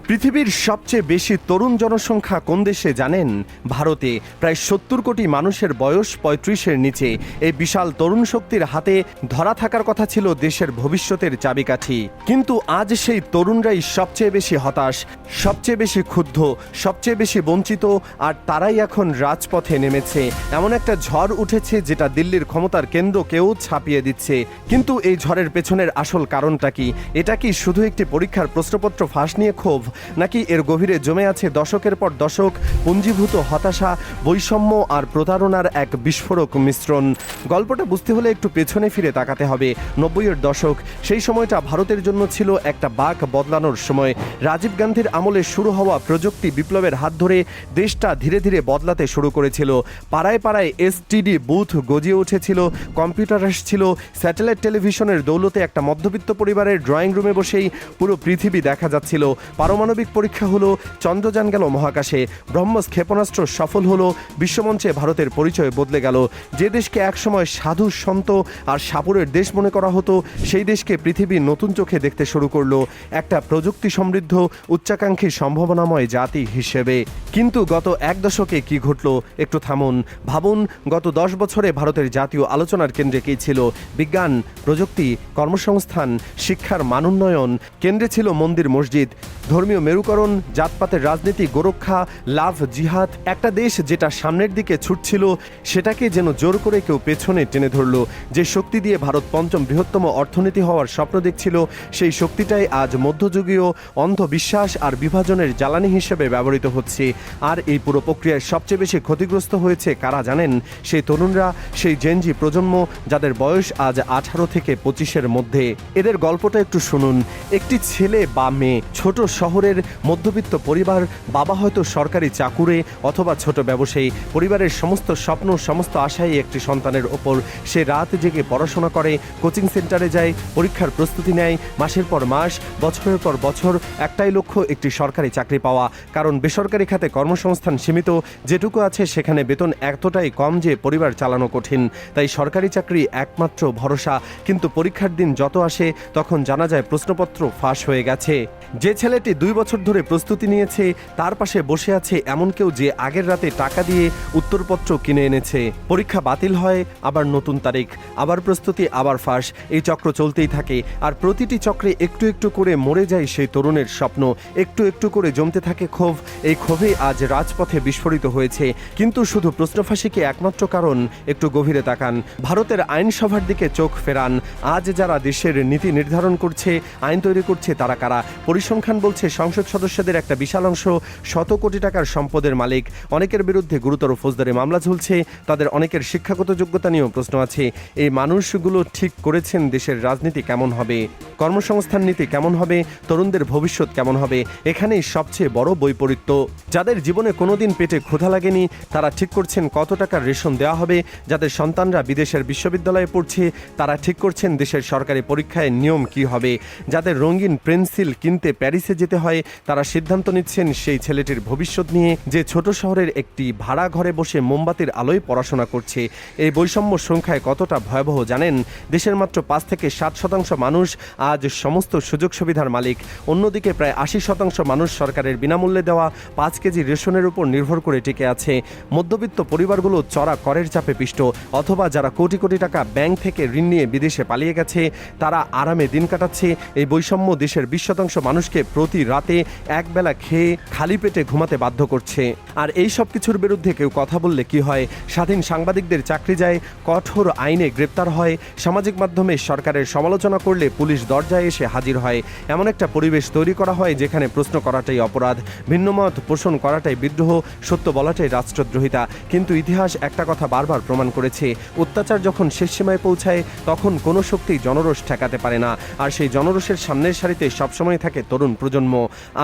পৃথিবীর সবচেয়ে বেশি তরুণ জনসংখ্যা কোন দেশে জানেন? ভারতে। প্রায় ৭০ কোটি মানুষের বয়স ৩৫-এর নিচে। এই বিশাল তরুণ শক্তির হাতে ধরা থাকার কথা ছিল দেশের ভবিষ্যতের চাবিকাঠি। কিন্তু আজ সেই তরুণরাই সবচেয়ে বেশি হতাশ, সবচেয়ে বেশি ক্ষুব্ধ, সবচেয়ে বেশি বঞ্চিত, আর তারাই এখন রাজপথে নেমেছে। এমন একটা ঝড় উঠেছে যেটা দিল্লির ক্ষমতার কেন্দ্রকেও ছাপিয়ে দিচ্ছে। কিন্তু এই ঝড়ের পেছনের আসল কারণটা কি? এটা কি শুধু একটি পরীক্ষার প্রশ্নপত্র ফাঁস নিয়ে ক্ষোভ, নাকি এর গভীরে জমে আছে দশকের পর দশক পুঞ্জীভূত হতাশা, বৈষম্য আর প্রতারণার এক বিস্ফোরক মিশ্রণ? গল্পটা বুঝতে হলে একটু পেছনে ফিরে তাকাতে হবে। ৯০-এর দশক। সেই সময়টা ভারতের জন্য ছিল একটা বাঁক বদলানোর সময়। রাজীব গান্ধীর আমলে শুরু হওয়া প্রযুক্তি বিপ্লবের হাত ধরে দেশটা ধীরে ধীরে বদলাতে শুরু করেছিল। পাড়ায় পাড়ায় এসটিডি বুথ গজিয়ে উঠেছিল, কম্পিউটার আসছিল, স্যাটেলাইট টেলিভিশনের দৌলতে একটা মধ্যবিত্ত পরিবারের ড্রয়িং রুমে বসেই পুরো পৃথিবী দেখা যাচ্ছিল। পারমাণবিক পরীক্ষা হলো, চন্দ্রযান গেল মহাকাশে, ব্রহ্মস ক্ষেপণাস্ত্র সফল হলো, বিশ্বমঞ্চে ভারতের পরিচয় বদলে গেল। যে দেশকে একসময় সাধু সন্ত আর সাপুরের দেশ মনে করা হতো, সেই দেশকে পৃথিবী নতুন চোখে দেখতে শুরু করলো একটা প্রযুক্তি সমৃদ্ধ, উচ্চাকাঙ্ক্ষী, সম্ভাবনাময় জাতি হিসেবে। কিন্তু গত এক দশকে কি ঘটল? একটু থামুন, ভাবুন। গত ১০ বছরে ভারতের জাতীয় আলোচনার কেন্দ্রে কী ছিল? বিজ্ঞান, প্রযুক্তি, কর্মসংস্থান, শিক্ষার মানোন্নয়ন। কেন্দ্রে ছিল মন্দির মসজিদ, ধর্মীয় মেরুকরণ, জাতপাতের রাজনীতি, গোরক্ষা, লাভ, জিহাদ। একটা দেশ যেটা সামনের দিকে ছুটছিল, সেটাকে যেন জোর করে কেউ পেছনে টেনে ধরল। যে শক্তি দিয়ে ভারত পঞ্চম বৃহত্তম অর্থনীতি হওয়ার স্বপ্ন দেখছিল, সেই শক্তিটাই আজ মধ্যযুগীয় অন্ধবিশ্বাস আর বিভাজনের জ্বালানি হিসেবে ব্যবহৃত হচ্ছে। আর এই পুরো প্রক্রিয়ায় সবচেয়ে বেশি ক্ষতিগ্রস্ত হয়েছে কারা জানেন? সেই তরুণরা, সেই জেনজি প্রজন্ম, যাদের বয়স আজ ১৮ থেকে ২৫-এর মধ্যে। এদের গল্পটা একটু শুনুন। একটি ছেলে বা মেয়ে, ছোট শহরের মধ্যবিত্ত পরিবার, বাবা হয়তো সরকারি চাকুরে অথবা ছোট ব্যবসায়ী। পরিবারের সমস্ত স্বপ্ন, সমস্ত আশাই একটি সন্তানের ওপর। সে রাত জেগে পড়াশোনা করে, কোচিং সেন্টারে যায়, পরীক্ষার প্রস্তুতি নেয়, মাসের পর মাস, বছরের পর বছর। একটাই লক্ষ্য, একটি সরকারি চাকরি পাওয়া। কারণ বেসরকারি খাতে কর্মসংস্থান সীমিত, যেটুকু আছে সেখানে বেতন এতটাই কম যে পরিবার চালানো কঠিন। তাই সরকারি চাকরি একমাত্র ভরসা। কিন্তু পরীক্ষার দিন যত আসে, তখন জানা যায় প্রশ্নপত্র ফাঁস হয়ে গেছে। যে ছেলেটি ২ বছর ধরে প্রস্তুতি নিয়েছে, তার পাশে বসে আছে এমন কেউ যে আগের রাতে টাকা দিয়ে উত্তরপত্র কিনে এনেছে। পরীক্ষা বাতিল হয়, আবার নতুন তারিখ, আবার প্রস্তুতি, আবার ফাঁস। এই চক্র চলতেই থাকে। আর প্রতিটি চক্রে একটু একটু করে মরে যায় সেই তরুণের স্বপ্ন, একটু একটু করে জমতে থাকে ক্ষোভ। এই ক্ষোভে আজ রাজপথে বিস্ফোরিত হয়েছে। কিন্তু শুধু প্রশ্নফাঁসি কি একমাত্র কারণ? একটু গভীরে তাকান, ভারতের আইনসভার দিকে চোখ ফেরান। আজ যারা দেশের নীতি নির্ধারণ করছে, আইন তৈরি করছে, তারা কারা? পরিসংখ্যান বলছে সংসদ সদস্যদের একটা বিশাল অংশ শত কোটি টাকার সম্পদের মালিক। অনেকের বিরুদ্ধে গুরুতর ফৌজদারি মামলা ঝুলছে, তাদের অনেকের শিক্ষাগত যোগ্যতা নিয়েও প্রশ্ন আছে। এই মানুষগুলো ঠিক করেছেন দেশের রাজনীতি কেমন হবে, কর্মসংস্থান নীতি কেমন হবে, তরুণদের ভবিষ্যৎ কেমন হবে। এখানেই সবচেয়ে বড় বৈপরীত্য। যাদের জীবনে কোনোদিন পেটে ক্ষুধা লাগেনি, তারা ঠিক করছেন কত টাকার রেশন দেওয়া হবে। যাদের সন্তানরা বিদেশের বিশ্ববিদ্যালয়ে পড়ছে, তারা ঠিক করছেন দেশের সরকারি পরীক্ষায় নিয়ম কি হবে। যাদের রঙিন পেন্সিল কিনতে প্যারিসে যেতে হয়, তারা সিদ্ধান্ত নিচ্ছেন সেই ছেলেটির ভবিষ্যৎ নিয়ে, যে ছোট শহরের একটি ভাড়া ঘরে বসে মোমবাতির আলোয় পড়াশোনা করছে। এই বৈষম্য সংখ্যায় কতটা ভয়াবহ জানেন? দেশের মাত্র ৫ থেকে ৭% মানুষ আজ সমস্ত সুযোগ সুবিধার মালিক। অন্যদিকে প্রায় ৮০% মানুষ সরকারের বিনামূল্যে দেওয়া ৫ কেজি রেশনের উপর নির্ভর করে টিকে আছে। মধ্যবিত্ত পরিবারগুলো চড়া করের চাপে পিষ্ট, অথবা যারা কোটি কোটি টাকা ব্যাংক থেকে ঋণ নিয়ে বিদেশে পালিয়ে গেছে, তারা আরামে দিন কাটাচ্ছে। এই বৈষম্য দেশের ২০% মানুষকে প্রতি রাতে একবেলা খেয়ে খালি পেটে ঘুমাতে বাধ্য করছে। আর এই সব কিছুর বিরুদ্ধে কেউ কথা বললে কি হয়? স্বাধীন সাংবাদিকদের চাকরি যায়, কঠোর আইনে গ্রেপ্তার হয়, সামাজিক মাধ্যমে সরকারের সমালোচনা করলে পুলিশ দরজায় এসে হাজির হয়। এমন একটা পরিবেশ তৈরি করা হয় যেখানে প্রশ্ন করাটাই অপরাধ, ভিন্নমত পোষণ করাটাই বিদ্রোহ, সত্য বলাটাই রাষ্ট্রদ্রোহিতা। কিন্তু ইতিহাস একটা কথা বারবার প্রমাণ করেছে, অত্যাচার যখন শেষ সীমায় পৌঁছায়, তখন কোনো শক্তি জনরোষ ঠেকাতে পারে না। আর সেই জনরোষের সামনের সারিতে সবসময় থাকে তরুণ প্রজন্ম।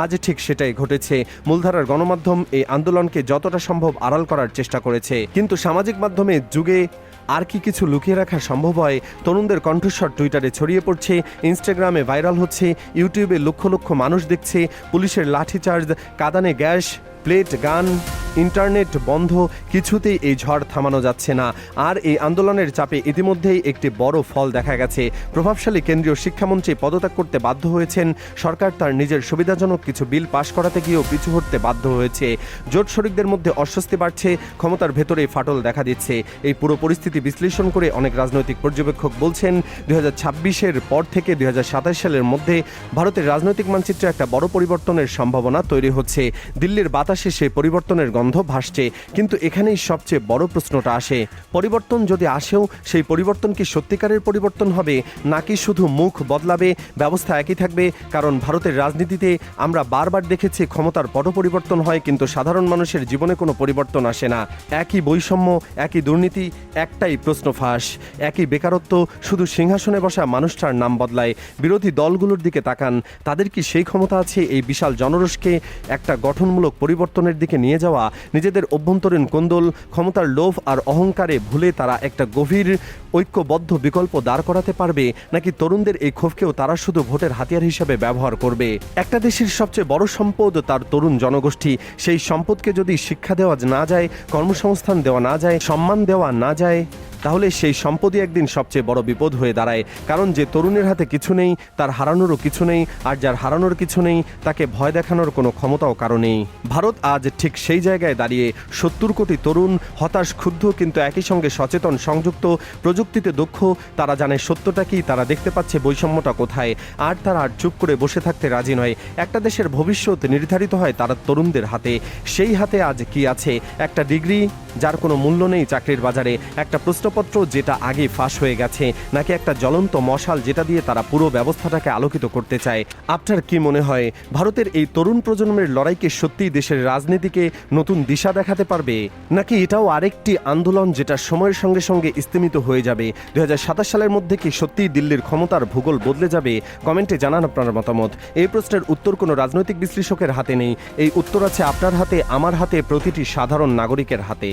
আজ ঠিক সেটাই ঘটেছে। মূলধারার গণমাধ্যম এই আন্দোলনকে যতটা সম্ভব আড়াল করার চেষ্টা করেছে, কিন্তু সামাজিক মাধ্যমে যুগে আর কি কিছু লুকিয়ে রাখা সম্ভব হয়? তরুণদের কণ্ঠস্বর টুইটারে ছড়িয়ে পড়ছে, ইনস্টাগ্রামে ভাইরাল হচ্ছে, ইউটিউবে লক্ষ লক্ষ মানুষ দেখছে। পুলিশের লাঠিচার্জ, কাঁদানে গ্যাস, প্লেট গান ইন্টারনেট বন্ধ, কিছুতেই এই ঝড় থামানো যাচ্ছে না। আর এই আন্দোলনের চাপে ইতিমধ্যেই একটি বড় ফল দেখা গেছে। প্রভাবশালী কেন্দ্রীয় শিক্ষামন্ত্রী পদত্যাগ করতে বাধ্য হয়েছেন। সরকার তার নিজের সুবিধাজনক কিছু বিল পাশ করাতে গিয়েও পিছু হটতে বাধ্য হয়েছে। জোট শরিকদের মধ্যে অস্বস্তি বাড়ছে, ক্ষমতার ভেতরে ফাটল দেখা দিচ্ছে। এই পুরো পরিস্থিতি বিশ্লেষণ করে অনেক রাজনৈতিক পর্যবেক্ষক বলছেন 2026-এর পর থেকে 2027 সালের মধ্যে ভারতের রাজনৈতিক মানচিত্রে একটা বড় পরিবর্তনের সম্ভাবনা তৈরি হচ্ছে। দিল্লির বাতাসে সেই পরিবর্তনের গন্ধ ভাসছে। কিন্তু এখানেই সবচেয়ে বড় প্রশ্নটা আসে, পরিবর্তন যদি আসেও সেই পরিবর্তন কি সত্যিকারের পরিবর্তন হবে, নাকি শুধু মুখ বদলাবে, ব্যবস্থা একই থাকবে? কারণ ভারতের রাজনীতিতে আমরা বারবার দেখেছি ক্ষমতার পট পরিবর্তন হয়, কিন্তু সাধারণ মানুষের জীবনে কোনো পরিবর্তন আসে না। একই বৈষম্য, একই দুর্নীতি, একটাই প্রশ্ন ফাঁস, একই বেকারত্ব, শুধু সিংহাসনে বসা মানুষটার নাম বদলায়। বিরোধী দলগুলোর দিকে তাকান, তাদের কি সেই ক্ষমতা আছে এই বিশাল জনরোষকে একটা গঠনমূলক পরিবর্তনের দিকে নিয়ে যাওয়া? নিজেদের অভ্যন্তরীণ কোন্দল, ক্ষমতার লোভ আর অহংকারে ভুলে তারা একটা গভীর ঐক্যবদ্ধ বিকল্প দাঁড় করাতে পারবে, নাকি তরুণদের এই ক্ষোভকেও তারা শুধু ভোটের হাতিয়ার হিসেবে ব্যবহার করবে? একটা দেশের সবচেয়ে বড় সম্পদ তার তরুণ জনগোষ্ঠী। সেই সম্পদকে যদি শিক্ষা দেওয়া না যায়, কর্মসংস্থান দেওয়া না যায়, সম্মান দেওয়া না যায়, তাহলে সেই সম্পদই একদিন সবচেয়ে বড় বিপদ হয়ে দাঁড়ায়। কারণ যে তরুণের হাতে কিছু নেই, তার হারানোরও কিছু নেই, আর যার হারানোর কিছু নেই, তাকে ভয় দেখানোর কোনো ক্ষমতাও কারো নেই। ভারত আজ ঠিক সেই জায়গায় দাঁড়িয়ে। 70 কোটি তরুণ, হতাশ, ক্ষুব্ধ, কিন্তু একই সঙ্গে সচেতন, সংযুক্ত, প্রযুক্তিতে দক্ষ। তারা জানে সত্যটা কি, তারা দেখতে পাচ্ছে বৈষম্যটা কোথায়, আর তারা আর চুপ করে বসে থাকতে রাজি নয়। একটা দেশের ভবিষ্যৎ নির্ধারিত হয় তারা তরুণদের হাতে। সেই হাতে আজ কি আছে? একটা ডিগ্রি যার কোনো মূল্য নেই চাকরির বাজারে, একটা প্রশ্নপত্র যেটা আগে ফাঁস হয়ে গেছে, নাকি একটা জ্বলন্ত মশাল যেটা দিয়ে তারা পুরো ব্যবস্থাটাকে আলোকিত করতে চায়? আপনার কি মনে হয়, ভারতের এই তরুণ প্রজন্মের লড়াইকে সত্যিই দেশের রাজনীতিকে নতুন দিশা দেখাতে পারবে, নাকি এটাও আরেকটি আন্দোলন যেটা সময়ের সঙ্গে সঙ্গে স্তিমিত হয়ে যাবে? 2027 সালের মধ্যে কি সত্যিই দিল্লির ক্ষমতার ভূগোল বদলে যাবে? কমেন্টে জানান আপনার মতামত। এই প্রশ্নের উত্তর কোনো রাজনৈতিক বিশ্লেষকের হাতে নেই, এই উত্তর আছে আপনার হাতে, আমার হাতে, প্রতিটি সাধারণ নাগরিকের হাতে।